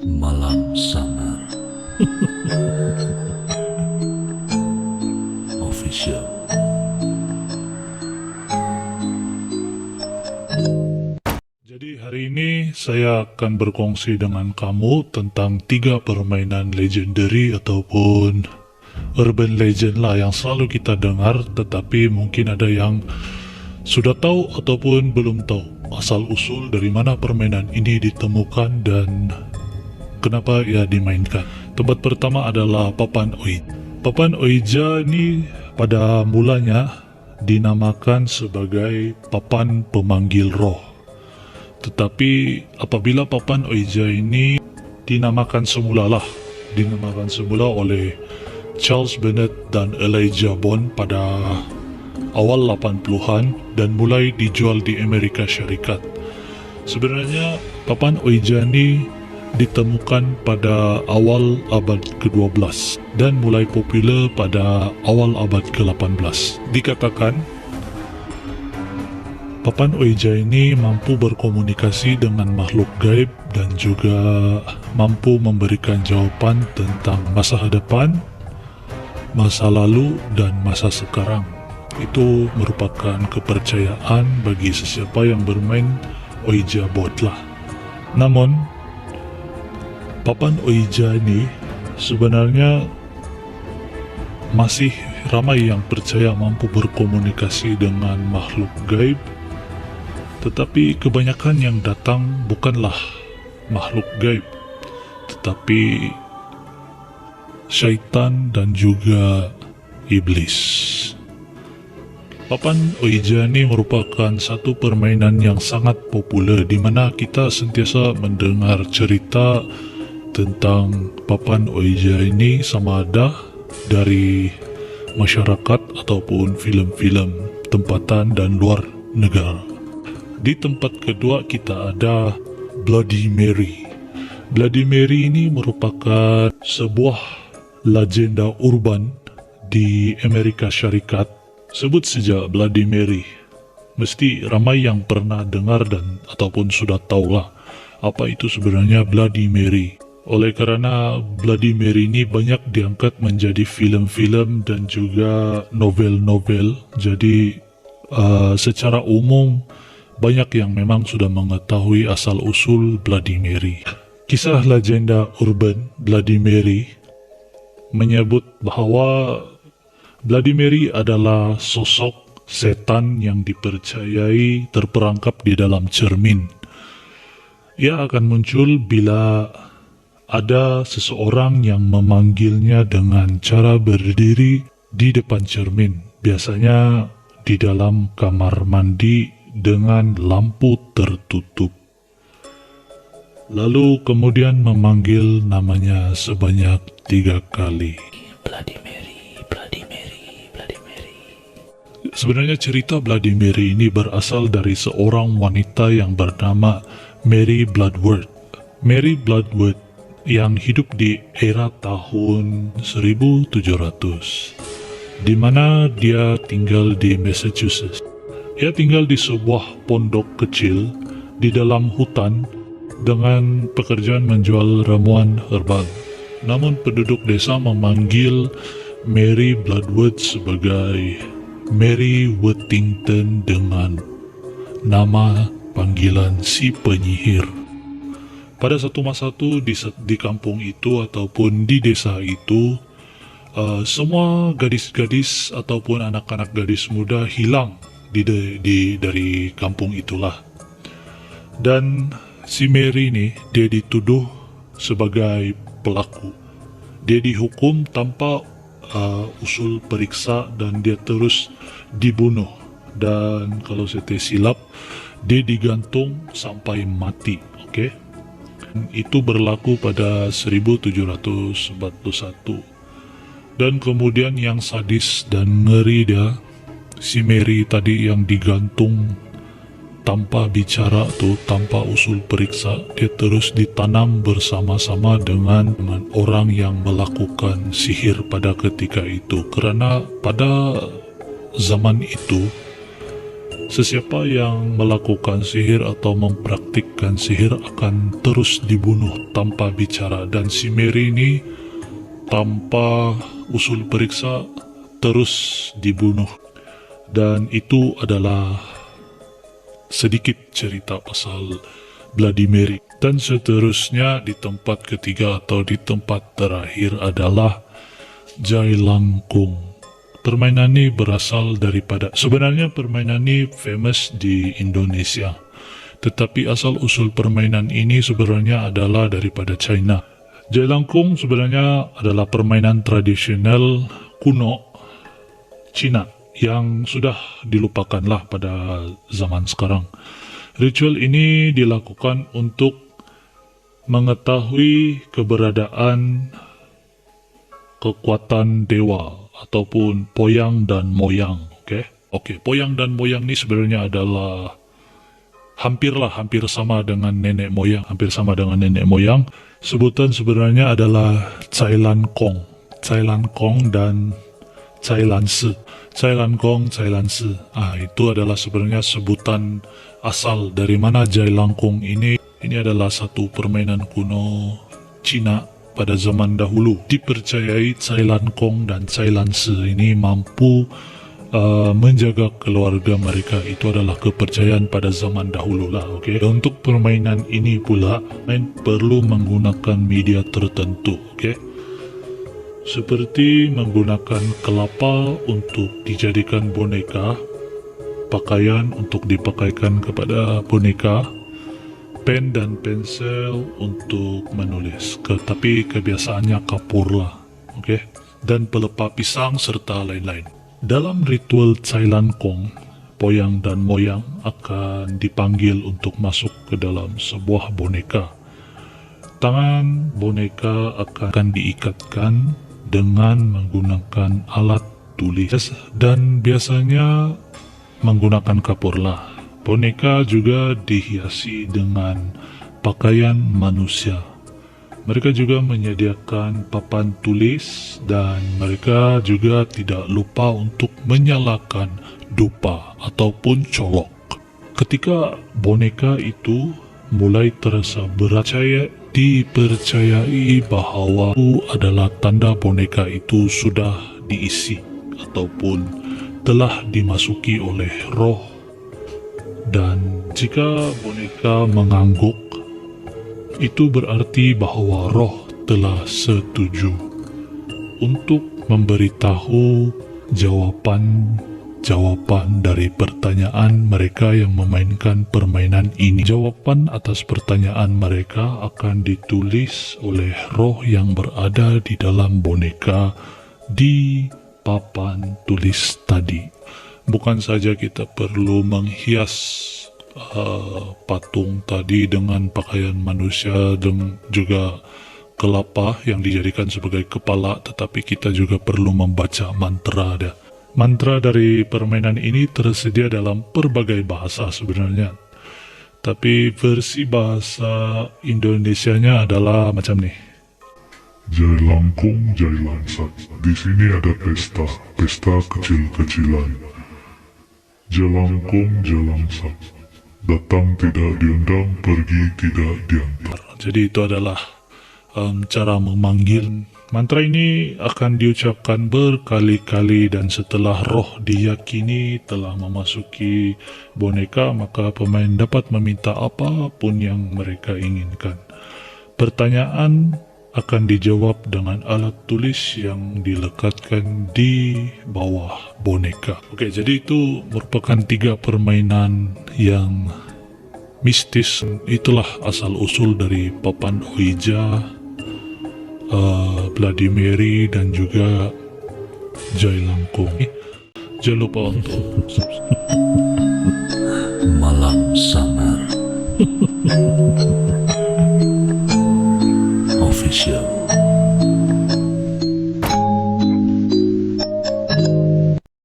Malam Samar Official. Jadi hari ini saya akan berkongsi dengan kamu tentang 3 permainan legendary ataupun urban legend lah yang selalu kita dengar, tetapi mungkin ada yang sudah tahu ataupun belum tahu asal usul dari mana permainan ini ditemukan dan kenapa ia dimainkan. Tempat pertama adalah Papan Oija. Papan Oija ini pada mulanya dinamakan sebagai papan pemanggil roh. Tetapi apabila Papan Oija ini dinamakan semula oleh Charles Bennett dan Elijah Bond pada awal 80-an dan mulai dijual di Amerika Syarikat. Sebenarnya Papan Oija ini ditemukan pada awal abad ke-12 dan mulai populer pada awal abad ke-18. Dikatakan Papan Oija ini mampu berkomunikasi dengan makhluk gaib dan juga mampu memberikan jawaban tentang masa depan, masa lalu, dan masa sekarang. Itu merupakan kepercayaan bagi sesiapa yang bermain Oija board lah. Namun, Papan Oija ini sebenarnya masih ramai yang percaya mampu berkomunikasi dengan makhluk gaib. Tetapi kebanyakan yang datang bukanlah makhluk gaib, tetapi syaitan dan juga iblis. Papan Oija ini merupakan satu permainan yang sangat populer di mana kita sentiasa mendengar cerita tentang Papan Oija ini sama ada dari masyarakat ataupun filem-filem tempatan dan luar negara. Di tempat kedua kita ada Bloody Mary. Bloody Mary ini merupakan sebuah legenda urban di Amerika Syarikat. Sebut saja Bloody Mary. Mesti ramai yang pernah dengar dan ataupun sudah tahulah apa itu sebenarnya Bloody Mary. Oleh kerana Bloody Mary ini banyak diangkat menjadi filem-filem dan juga novel-novel. Jadi secara umum banyak yang memang sudah mengetahui asal-usul Bloody Mary. Kisah legenda urban Bloody Mary menyebut bahawa Bloody Mary adalah sosok setan yang dipercayai terperangkap di dalam cermin. Ia akan muncul bila ada seseorang yang memanggilnya dengan cara berdiri di depan cermin. Biasanya di dalam kamar mandi dengan lampu tertutup. Lalu kemudian memanggil namanya sebanyak 3 kali. Bloody Mary, Bloody Mary, Bloody Mary. Sebenarnya cerita Bloody Mary ini berasal dari seorang wanita yang bernama Mary Bloodworth. Mary Bloodworth yang hidup di era tahun 1700, di mana dia tinggal di Massachusetts. Ia tinggal di sebuah pondok kecil di dalam hutan dengan pekerjaan menjual ramuan herbal. Namun penduduk desa memanggil Mary Bloodworth sebagai Mary Worthington dengan nama panggilan si penyihir. Pada satu masa itu di kampung itu ataupun di desa itu, semua gadis-gadis ataupun anak-anak gadis muda hilang dari kampung itulah. Dan si Mary ini dia dituduh sebagai pelaku. Dia dihukum tanpa usul periksa dan dia terus dibunuh. Dan kalau saya tidak silap, dia digantung sampai mati. Okey. Itu berlaku pada 1741. Dan kemudian yang sadis dan ngeri dia, si Mary tadi yang digantung tanpa bicara tu, tanpa usul periksa, dia terus ditanam bersama-sama dengan orang yang melakukan sihir pada ketika itu. Kerana pada zaman itu Sesiapa yang melakukan sihir atau mempraktikkan sihir akan terus dibunuh tanpa bicara. Dan si Mary ini tanpa usul periksa terus dibunuh. Dan itu adalah sedikit cerita pasal Bloody Mary. Dan seterusnya di tempat ketiga atau di tempat terakhir adalah Jai Langkung. Permainan ini berasal daripada, sebenarnya permainan ini famous di Indonesia. Tetapi asal usul permainan ini sebenarnya adalah daripada China. Jai Langkung sebenarnya adalah permainan tradisional kuno Cina yang sudah dilupakanlah pada zaman sekarang. Ritual ini dilakukan untuk mengetahui keberadaan kekuatan dewa ataupun poyang dan moyang. Okey, poyang dan moyang ni sebenarnya adalah hampir sama dengan nenek moyang, Sebutan sebenarnya adalah Cai Lan Kong dan Cai Lan Si. Itu adalah sebenarnya sebutan asal dari mana Jai Langkung ini. Ini adalah satu permainan kuno Cina pada zaman dahulu. Dipercayai Cai Lan Kong dan Cai Lan Si ini mampu menjaga keluarga mereka. Itu adalah kepercayaan pada zaman dahulu lah. Untuk permainan ini pula perlu menggunakan media tertentu. Seperti menggunakan kelapa untuk dijadikan boneka, pakaian untuk dipakaikan kepada boneka, pen dan pensel untuk menulis, tapi kebiasaannya kapur lah, dan pelepah pisang serta lain-lain. Dalam ritual Cai Lan Kong, poyang dan moyang akan dipanggil untuk masuk ke dalam sebuah boneka. Tangan boneka akan diikatkan dengan menggunakan alat tulis dan biasanya menggunakan kapur lah. Boneka juga dihiasi dengan pakaian manusia. Mereka juga menyediakan papan tulis dan mereka juga tidak lupa untuk menyalakan dupa ataupun colok. Ketika boneka itu mulai terasa berat, dipercayai bahawa itu adalah tanda boneka itu sudah diisi ataupun telah dimasuki oleh roh. Dan jika boneka mengangguk, itu berarti bahawa roh telah setuju untuk memberitahu jawapan dari pertanyaan mereka yang memainkan permainan ini. Jawapan atas pertanyaan mereka akan ditulis oleh roh yang berada di dalam boneka di papan tulis tadi. Bukan saja kita perlu menghias patung tadi dengan pakaian manusia dan juga kelapa yang dijadikan sebagai kepala, tetapi kita juga perlu membaca mantra dia. Mantra dari permainan ini tersedia dalam berbagai bahasa sebenarnya. Tapi versi bahasa Indonesianya adalah macam ni. Jai Langkung, Jai Lansat. Di sini ada pesta kecil-kecilan. Jai Langkung, Jai Lansat. Datang tidak diundang, pergi tidak diantar. Jadi itu adalah cara memanggil. Mantra ini akan diucapkan berkali-kali dan setelah roh diyakini telah memasuki boneka, maka pemain dapat meminta apapun yang mereka inginkan. Pertanyaan akan dijawab dengan alat tulis yang dilekatkan di bawah boneka. Okey, jadi itu merupakan 3 permainan yang mistis. Itulah asal-usul dari papan Ouija, Bloody Mary dan juga Jai Langkung. Jangan lupa untuk Malam Samar Official.